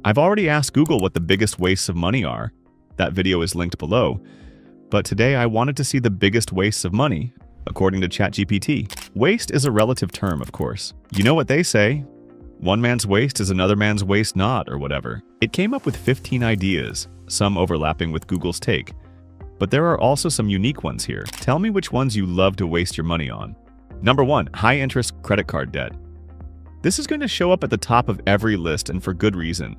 I've already asked Google what the biggest wastes of money are. That video is linked below. But today I wanted to see the biggest wastes of money, according to ChatGPT. Waste is a relative term, of course. You know what they say? One man's waste is another man's waste not, or whatever. It came up with 15 ideas, some overlapping with Google's take. But there are also some unique ones here. Tell me which ones you love to waste your money on. Number 1. High-interest credit card debt. This is going to show up at the top of every list, and for good reason.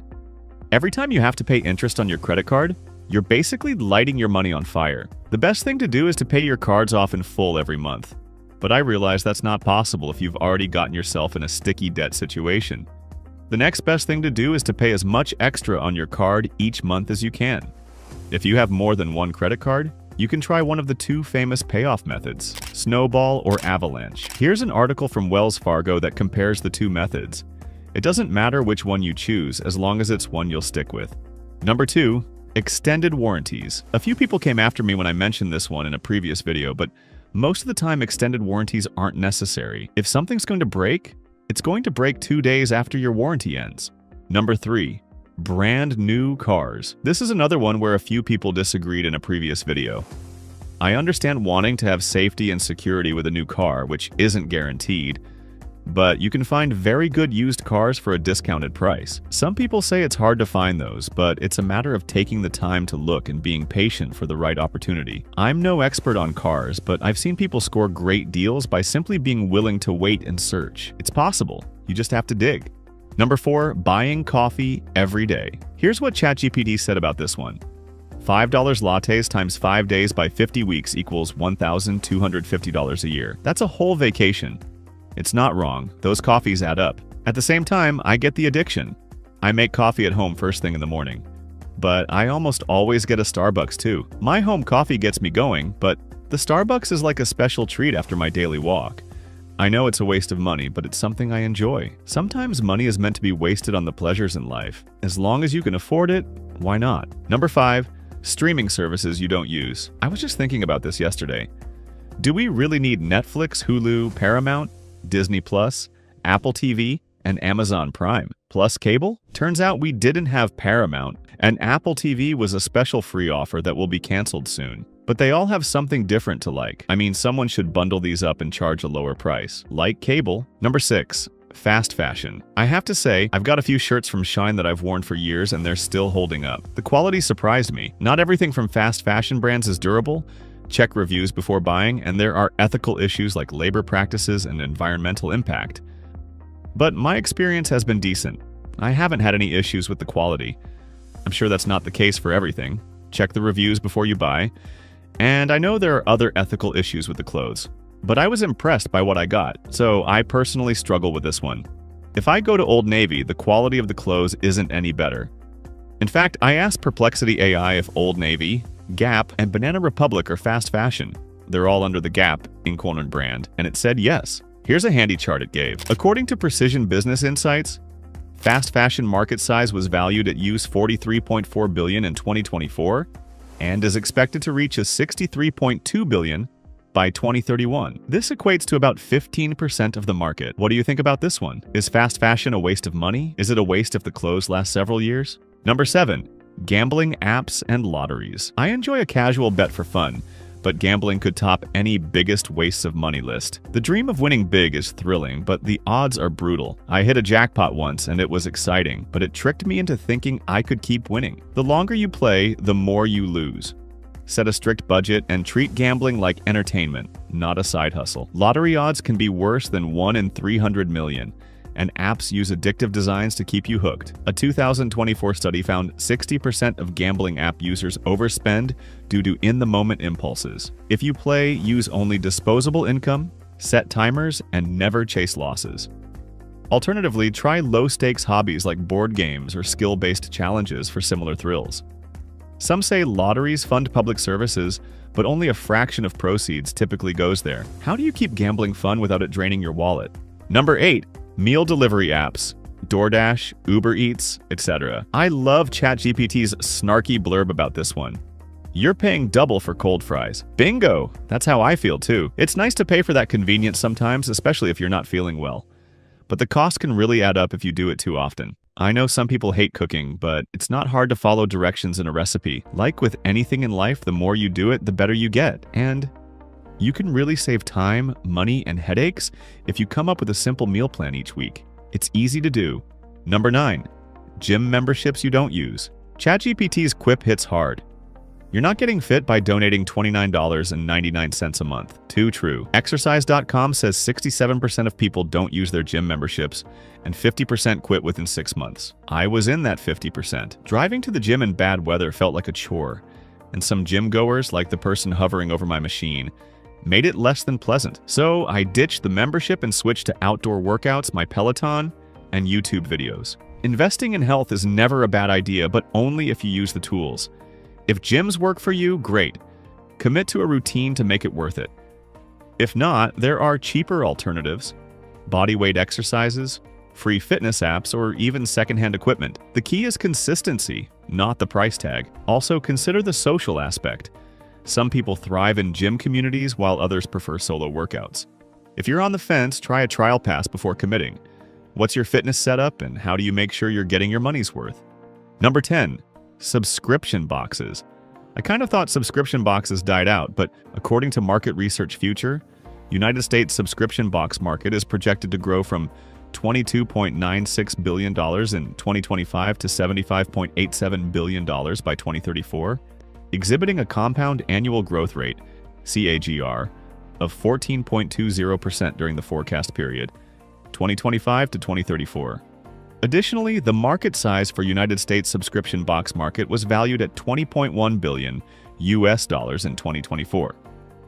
Every time you have to pay interest on your credit card, you're basically lighting your money on fire. The best thing to do is to pay your cards off in full every month. But I realize that's not possible if you've already gotten yourself in a sticky debt situation. The next best thing to do is to pay as much extra on your card each month as you can. If you have more than one credit card, you can try one of the two famous payoff methods, snowball or avalanche. Here's an article from Wells Fargo that compares the two methods. It doesn't matter which one you choose, as long as it's one you'll stick with. Number 2. Extended warranties. A few people came after me when I mentioned this one in a previous video, but most of the time extended warranties aren't necessary. If something's going to break, it's going to break 2 days after your warranty ends. Number 3. Brand new cars. This is another one where a few people disagreed in a previous video. I understand wanting to have safety and security with a new car, which isn't guaranteed, but you can find very good used cars for a discounted price. Some people say it's hard to find those, but it's a matter of taking the time to look and being patient for the right opportunity. I'm no expert on cars, but I've seen people score great deals by simply being willing to wait and search. It's possible. You just have to dig. Number 4. Buying coffee every day. Here's what ChatGPT said about this one. $5 lattes times 5 days by 50 weeks equals $1,250 a year. That's a whole vacation. It's not wrong. Those coffees add up. At the same time, I get the addiction. I make coffee at home first thing in the morning. But I almost always get a Starbucks too. My home coffee gets me going, but the Starbucks is like a special treat after my daily walk. I know it's a waste of money, but it's something I enjoy. Sometimes money is meant to be wasted on the pleasures in life. As long as you can afford it, why not? Number 5. Streaming services you don't use. I was just thinking about this yesterday. Do we really need Netflix, Hulu, Paramount, Disney Plus, Apple TV, and Amazon Prime, plus cable? Turns out we didn't have Paramount, and Apple TV was a special free offer that will be canceled soon. But they all have something different to like. I mean, someone should bundle these up and charge a lower price, like cable. Number 6. Fast fashion. I have to say, I've got a few shirts from Shine that I've worn for years and they're still holding up. The quality surprised me. Not everything from fast fashion brands is durable. Check reviews before buying, and there are ethical issues like labor practices and environmental impact. But my experience has been decent. I haven't had any issues with the quality. I'm sure that's not the case for everything. Check the reviews before you buy. And I know there are other ethical issues with the clothes. But I was impressed by what I got, so I personally struggle with this one. If I go to Old Navy, the quality of the clothes isn't any better. In fact, I asked Perplexity AI if Old Navy, Gap, and Banana Republic are fast fashion. They're all under the Gap Inc. brand, and it said yes. Here's a handy chart it gave. According to Precision Business Insights, fast fashion market size was valued at $43.4 billion in 2024 and is expected to reach a $63.2 billion by 2031. This equates to about 15% of the market. What do you think about this one? Is fast fashion a waste of money? Is it a waste if the clothes last several years? Number 7. Gambling apps and lotteries. I enjoy a casual bet for fun, but gambling could top any biggest wastes of money list. The dream of winning big is thrilling, but the odds are brutal. I hit a jackpot once and it was exciting, but it tricked me into thinking I could keep winning. The longer you play, the more you lose. Set a strict budget and treat gambling like entertainment, not a side hustle. Lottery odds can be worse than 1 in 300 million. And apps use addictive designs to keep you hooked. A 2024 study found 60% of gambling app users overspend due to in-the-moment impulses. If you play, use only disposable income, set timers, and never chase losses. Alternatively, try low-stakes hobbies like board games or skill-based challenges for similar thrills. Some say lotteries fund public services, but only a fraction of proceeds typically goes there. How do you keep gambling fun without it draining your wallet? Number 8. Meal delivery apps, DoorDash, Uber Eats, etc. I love ChatGPT's snarky blurb about this one. You're paying double for cold fries. Bingo! That's how I feel too. It's nice to pay for that convenience sometimes, especially if you're not feeling well. But the cost can really add up if you do it too often. I know some people hate cooking, but it's not hard to follow directions in a recipe. Like with anything in life, the more you do it, the better you get. And you can really save time, money, and headaches if you come up with a simple meal plan each week. It's easy to do. Number 9. Gym memberships you don't use. ChatGPT's quip hits hard. You're not getting fit by donating $29.99 a month. Too true. Exercise.com says 67% of people don't use their gym memberships, and 50% quit within 6 months. I was in that 50%. Driving to the gym in bad weather felt like a chore, and some gym goers, like the person hovering over my machine, made it less than pleasant. So I ditched the membership and switched to outdoor workouts, my Peloton, and YouTube videos. Investing in health is never a bad idea, but only if you use the tools. If gyms work for you, great. Commit to a routine to make it worth it. If not, there are cheaper alternatives. Bodyweight exercises, free fitness apps, or even secondhand equipment. The key is consistency, not the price tag. Also, consider the social aspect. Some people thrive in gym communities while others prefer solo workouts. If you're on the fence, try a trial pass before committing. What's your fitness setup, and how do you make sure you're getting your money's worth? Number 10. Subscription boxes. I kind of thought subscription boxes died out, but according to Market Research Future, United States subscription box market is projected to grow from $22.96 billion in 2025 to $75.87 billion by 2034, exhibiting a compound annual growth rate, CAGR, of 14.20% during the forecast period, 2025 to 2034. Additionally, the market size for United States subscription box market was valued at $20.1 billion US dollars in 2024,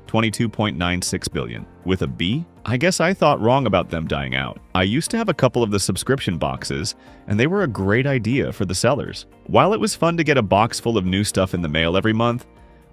$22.96 billion. With a B? I guess I thought wrong about them dying out. I used to have a couple of the subscription boxes, and they were a great idea for the sellers. While it was fun to get a box full of new stuff in the mail every month,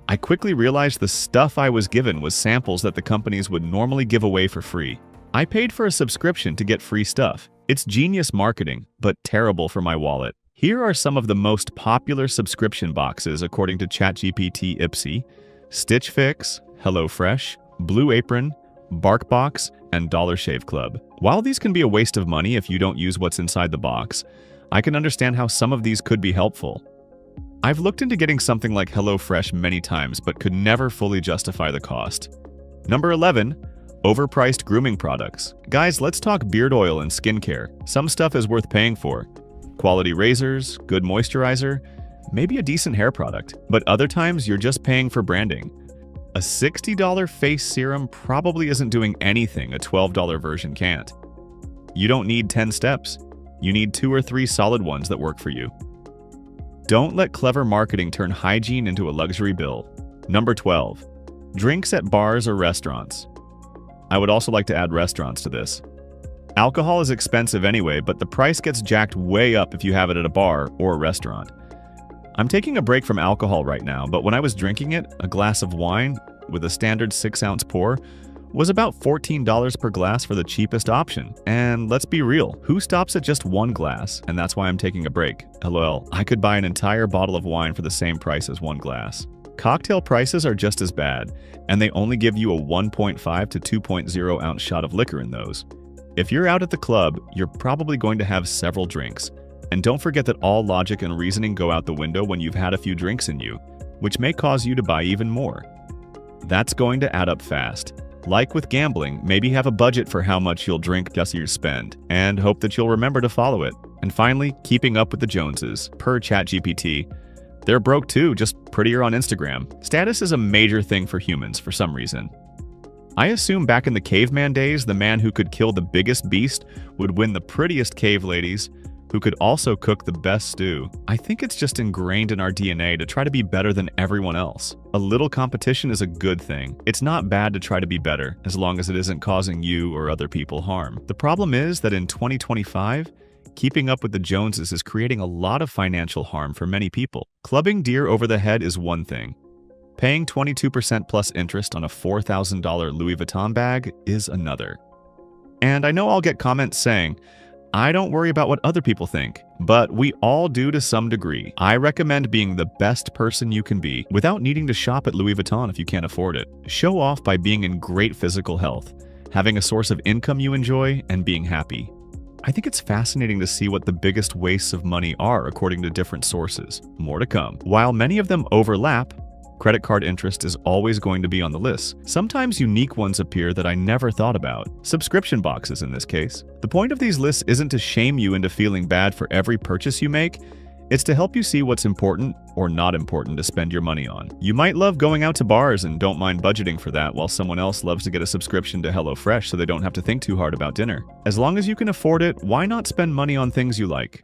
I quickly realized the stuff I was given was samples that the companies would normally give away for free. I paid for a subscription to get free stuff. It's genius marketing, but terrible for my wallet. Here are some of the most popular subscription boxes according to ChatGPT Ipsy: Stitch Fix, HelloFresh, Blue Apron, BarkBox, and Dollar Shave Club. While these can be a waste of money if you don't use what's inside the box, I can understand how some of these could be helpful. I've looked into getting something like HelloFresh many times, but could never fully justify the cost. Number 11. Overpriced grooming products. Guys, let's talk beard oil and skincare. Some stuff is worth paying for. Quality razors, good moisturizer, maybe a decent hair product. But other times, you're just paying for branding. A $60 face serum probably isn't doing anything a $12 version can't. You don't need 10 steps. You need 2 or 3 solid ones that work for you. Don't let clever marketing turn hygiene into a luxury bill. Number 12. Drinks at bars or restaurants. I would also like to add restaurants to this. Alcohol is expensive anyway, but the price gets jacked way up if you have it at a bar or a restaurant. I'm taking a break from alcohol right now, but when I was drinking it, a glass of wine with a standard 6-ounce pour was about $14 per glass for the cheapest option. And let's be real, who stops at just one glass? And that's why I'm taking a break. LOL, I could buy an entire bottle of wine for the same price as one glass. Cocktail prices are just as bad, and they only give you a 1.5 to 2.0 ounce shot of liquor in those. If you're out at the club, you're probably going to have several drinks. And don't forget that all logic and reasoning go out the window when you've had a few drinks in you, which may cause you to buy even more. That's going to add up fast. Like with gambling, maybe have a budget for how much you'll drink just your spend, and hope that you'll remember to follow it. And finally, keeping up with the Joneses. Per ChatGPT, they're broke too, just prettier on Instagram. Status is a major thing for humans for some reason. I assume back in the caveman days, the man who could kill the biggest beast would win the prettiest cave ladies, who could also cook the best stew. I think it's just ingrained in our DNA to try to be better than everyone else. A little competition is a good thing. It's not bad to try to be better, as long as it isn't causing you or other people harm. The problem is that in 2025, keeping up with the Joneses is creating a lot of financial harm for many people. Clubbing deer over the head is one thing. Paying 22% plus interest on a $4,000 Louis Vuitton bag is another. And I know I'll get comments saying, I don't worry about what other people think, but we all do to some degree. I recommend being the best person you can be without needing to shop at Louis Vuitton if you can't afford it. Show off by being in great physical health, having a source of income you enjoy, and being happy. I think it's fascinating to see what the biggest wastes of money are according to different sources. More to come. While many of them overlap, credit card interest is always going to be on the list. Sometimes unique ones appear that I never thought about. Subscription boxes in this case. The point of these lists isn't to shame you into feeling bad for every purchase you make. It's to help you see what's important or not important to spend your money on. You might love going out to bars and don't mind budgeting for that, while someone else loves to get a subscription to HelloFresh so they don't have to think too hard about dinner. As long as you can afford it, why not spend money on things you like?